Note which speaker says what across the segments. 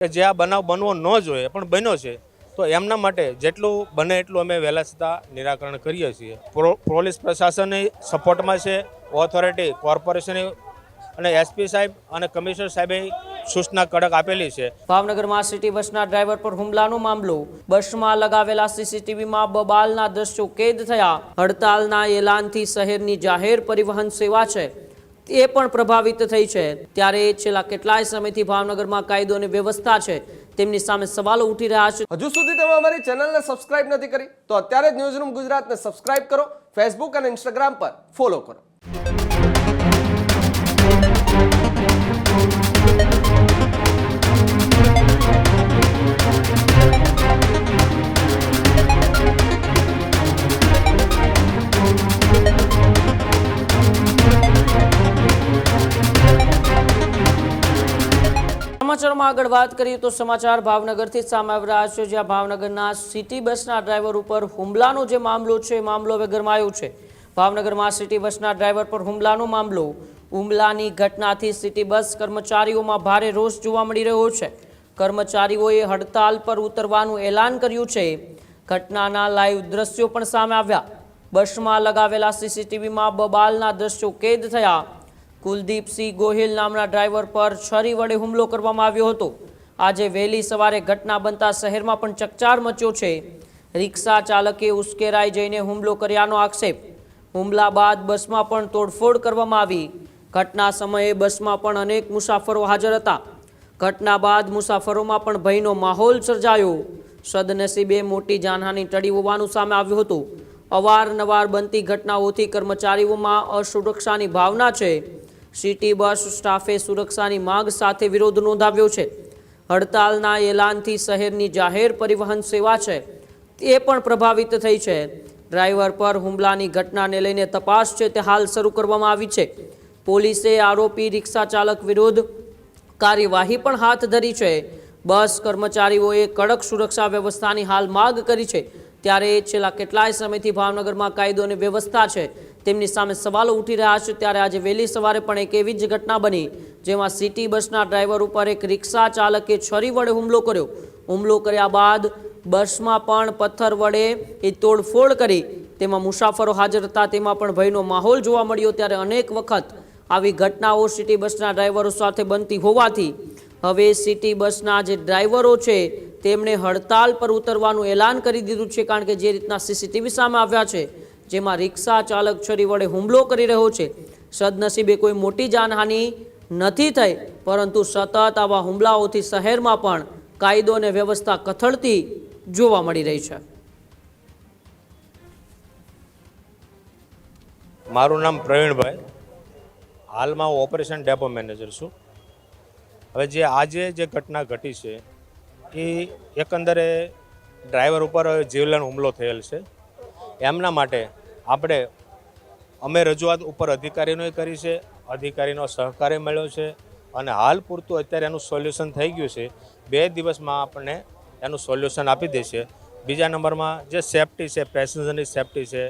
Speaker 1: કે જે આ બનાવ બનવો ન જોઈએ પણ બન્યો છે, તો એમના માટે જેટલું બને એટલું અમે વહેલા છતાં નિરાકરણ કરીએ છીએ. પોલીસ પ્રશાસનની સપોર્ટમાં છે, ઓથોરિટી કોર્પોરેશન અને એસપી સાહેબ અને કમિશનર સાહેબે સૂચના કડક આપેલી છે.
Speaker 2: ભાવનગરમાં સિટી બસના ડ્રાઈવર પર હુમલાનો મામલો. બસમાં લગાવેલા સીસીટીવીમાં બબાલના દ્રશ્યો કેદ થયા. હડતાલના એલાનથી શહેરની જાહેર પરિવહન સેવા છે એ પણ પ્રભાવિત થઈ છે. ત્યારે છેલ્લા કેટલાય સમયથી ભાવનગરમાં કાયદો અને વ્યવસ્થા છે તેમની સામે સવાલો ઉઠી રહ્યા છે.
Speaker 3: હજુ સુધી તમે અમારી ચેનલને સબસ્ક્રાઇબ નથી કરી તો અત્યારે જ ન્યૂઝરૂમ ગુજરાતને સબસ્ક્રાઇબ કરો, ફેસબુક અને ઇન્સ્ટાગ્રામ પર ફોલો કરો.
Speaker 2: સમાચારમાં આગળ વાત કરીએ તો સમાચાર ભાવનગરથી સામે આવી રહ્યા છે, જ્યાં ભાવનગરના સિટી બસના ડ્રાઈવર ઉપર હુમલાનો જે મામલો છે એ મામલો હવે ગરમાયો છે. ભાવનગરમાં સિટી બસના ડ્રાઈવર પર હુમલાનો મામલો. હુમલાની ઘટનાથી સિટી બસ કર્મચારીઓમાં ભારે રોષ જોવા મળી રહ્યો છે. કર્મચારીઓએ હડતાલ પર ઉતરવાનું એલાન કર્યું છે. ઘટનાના લાઈવ દ્રશ્યો પણ સામે આવ્યા. બસમાં લગાવેલા સીસીટીવીમાં બબાલના દ્રશ્યો કેદ થયા. કુલદીપસિંહ ગોહિલ નામના ડ્રાઈવર પર છરી વડે હુમલો કરવામાં આવ્યો હતો. આજે વહેલી સવારે ઘટના બનતા શહેરમાં પણ ચકચાર મચ્યો છે. રિક્ષા ચાલકે ઉશ્કેરાઈ જઈને હુમલો કર્યાનો આક્ષેપ. હુમલા બાદ બસમાં પણ તોડફોડ કરવામાં આવી. ઘટના સમયે બસમાં પણ અનેક મુસાફરો હાજર હતા. ઘટના બાદ મુસાફરોમાં પણ ભયનો માહોલ સર્જાયો. સદનસીબે મોટી જાનહાની ટળી હોવાનું સામે આવ્યું હતું. અવારનવાર બનતી ઘટનાઓથી કર્મચારીઓમાં અસુરક્ષાની ભાવના છે. સિટી બસ સ્ટાફે સુરક્ષાની માંગ સાથે વિરોધ નોંધાવ્યો છે. હડતાલના એલાનથી શહેરની જાહેર પરિવહન સેવા છે એ પણ પ્રભાવિત થઈ છે. ડ્રાઈવર પર હુમલાની ઘટનાને લઈને તપાસ છે તે હાલ શરૂ કરવામાં આવી છે. પોલીસે આરોપી રિક્ષા ચાલક વિરુદ્ધ કાર્યવાહી પણ હાથ ધરી છે. બસ કર્મચારીઓએ કડક સુરક્ષા વ્યવસ્થાની હાલ માંગ કરી છે. ત્યારે છેલ્લા કેટલાય સમયથી ભાવનગરમાં કાયદો અને વ્યવસ્થા છે તેમની સામે સવાલો ઉઠી રહ્યા છે. ત્યારે આજે વહેલી સવારે પણ એક એવી જ ઘટના બની જેમાં સિટી બસના ડ્રાઈવર ઉપર એક રિક્ષા ચાલકે છરી વડે હુમલો કર્યો. હુમલો કર્યા બાદ બસમાં પણ પથ્થર વડે એ તોડફોડ કરી. તેમાં મુસાફરો હાજર હતા, તેમાં પણ ભયનો માહોલ જોવા મળ્યો. ત્યારે અનેક વખત આવી ઘટનાઓ સિટી બસના ડ્રાઈવરો સાથે બનતી હોવાથી હવે સિટી બસના જે ડ્રાઈવરો છે તેમણે હડતાલ પર ઉતરવાનું એલાન કરી દીધું છે. કારણ કે જે રીતના સીસીટીવી સામે આવ્યા છે જેમાં રિક્ષા ચાલક છરી વડે હુમલો કરી રહ્યો છે. સદનસીબે કોઈ મોટી જાનહાનિ નથી થઈ, પરંતુ સતત આવા હુમલાઓથી શહેરમાં પણ કાયદો અને વ્યવસ્થા કથળતી જોવા મળી રહી છે.
Speaker 1: મારું નામ પ્રવીણભાઈ, હાલમાં હું ઓપરેશન ડેપો મેનેજર છું. હવે જે આજે જે ઘટના ઘટી છે એ એકંદરે ડ્રાઈવર ઉપર જીવલેણ હુમલો થયેલ છે. એમના માટે અમે રજૂઆત ઉપર અધિકારીઓએ કરી છે, અધિકારીનો સહકાર મળ્યો છે અને હાલ પૂરતું અત્યારે એનું સોલ્યુશન થઈ ગયું છે. 2 દિવસમાં આપણને એનું સોલ્યુશન આપી દેશે. બીજા નંબરમાં જે સેફટી છે, પેસેન્જરની સેફટી છે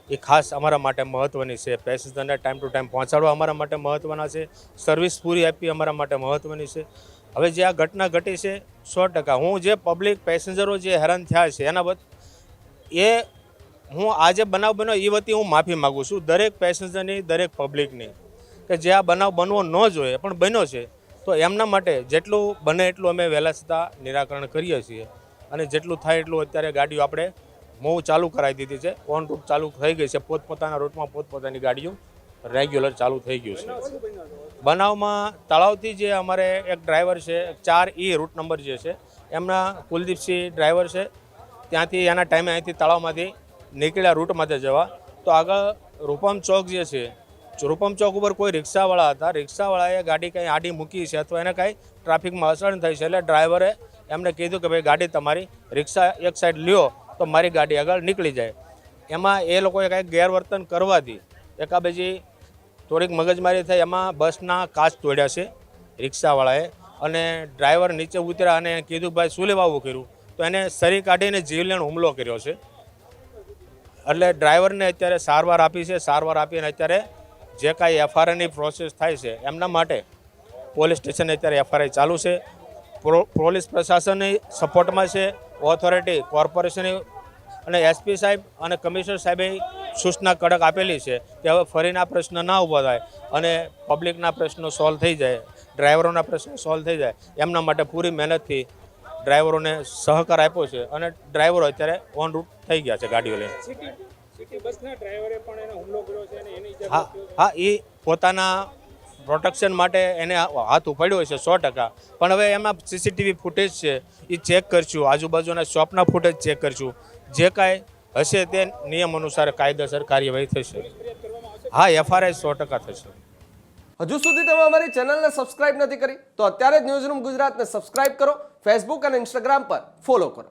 Speaker 1: એ ખાસ અમારા માટે મહત્ત્વની છે. પેસેન્જરને ટાઈમ ટુ ટાઈમ પહોંચાડવા અમારા માટે મહત્ત્વના છે. સર્વિસ પૂરી આપવી અમારા માટે મહત્ત્વની છે. હવે જે આ ઘટના ઘટી છે 100%, હું જે પબ્લિક પેસેન્જરો જે હેરાન થયા છે એના હું આજે બનાવ બન્યો એ વતી હું માફી માગું છું દરેક પેસેન્જરની, દરેક પબ્લિકની, કે જે આ બનાવ બનવો ન જોઈએ પણ બન્યો છે. તો એમના માટે જેટલું બને એટલું અમે વહેલા છતાં નિરાકરણ કરીએ છીએ. અને જેટલું થાય એટલું અત્યારે ગાડીઓ આપણે મૂવ ચાલુ કરાવી દીધી છે. ઓન રૂટ ચાલુ થઈ ગઈ છે. પોતપોતાના રૂટમાં પોતપોતાની ગાડીઓ રેગ્યુલર ચાલુ થઈ ગયું છે. બનાવમાં તળાવથી જે અમારે એક ડ્રાઈવર છે, 4E રૂટ નંબર જે છે એમના કુલદીપસિંહ ડ્રાઈવર છે, ત્યાંથી એના ટાઈમે અહીંથી તળાવમાંથી નીકળ્યા રૂટમાંથી જવા. તો આગળ રૂપમ ચોક જે છે, રૂપમ ચોક ઉપર કોઈ રિક્ષાવાળા હતા. રિક્ષાવાળાએ ગાડી કંઈ આડી મૂકી છે અથવા એને કાંઈ ટ્રાફિકમાં અસર થઈ છે. એટલે ડ્રાઈવરે એમને કીધું કે ભાઈ ગાડી તમારી રિક્ષા એક સાઈડ લ્યો તો મારી ગાડી આગળ નીકળી જાય. એમાં એ લોકોએ કાંઈક ગેરવર્તન કરવાથી એકાબીજી થોડીક મગજમારી થઈ. એમાં બસના કાચ તોડ્યા છે રિક્ષાવાળાએ અને ડ્રાઈવર નીચે ઉતર્યા અને કીધું ભાઈ શું લેવા આવું કર્યું, તો એને સરી કાઢીને જીવલેણ હુમલો કર્યો છે. એટલે ડ્રાઈવરને અત્યારે સારવાર આપી છે. સારવાર આપીને અત્યારે જે કાંઈ FRIની પ્રોસેસ થાય છે એમના માટે પોલીસ સ્ટેશન અત્યારે FRI ચાલુ છે. પોલીસ પ્રશાસનની સપોર્ટમાં છે, ઓથોરિટી કોર્પોરેશનની અને એસપી સાહેબ અને કમિશનર સાહેબે સૂચના કડક આપેલી છે કે હવે ફરીને આ પ્રશ્ન ના ઊભો થાય અને પબ્લિકના પ્રશ્નો સોલ્વ થઈ જાય, ડ્રાઈવરોના પ્રશ્નો સોલ્વ થઈ જાય, એમના માટે પૂરી મહેનતથી ડ્રાઈવરોને સહકાર આપ્યો છે અને ડ્રાઈવરો અત્યારે ઓન રૂટ થઈ ગયા છે ગાડીઓ લઈને. હા હા, એ પોતાના પ્રોટેક્શન માટે એને હાથ ઉપાડ્યો છે 100%. પણ હવે એમાં સીસીટીવી ફૂટેજ છે એ ચેક કરશું, આજુબાજુના શોપના ફૂટેજ ચેક કરશું, જે કાંઈ હશે તે નિયમ અનુસાર કાયદેસર કાર્યવાહી થશે. હા, એફઆરઆઈ 100% થશે.
Speaker 3: હજુ સુધી તમે અમારી ચેનલને સબસ્ક્રાઇબ નથી કરી તો અત્યારે જ ન્યૂઝરૂમ ગુજરાતને સબસ્ક્રાઇબ કરો, ફેસબુક અને ઇન્સ્ટાગ્રામ પર ફોલો કરો.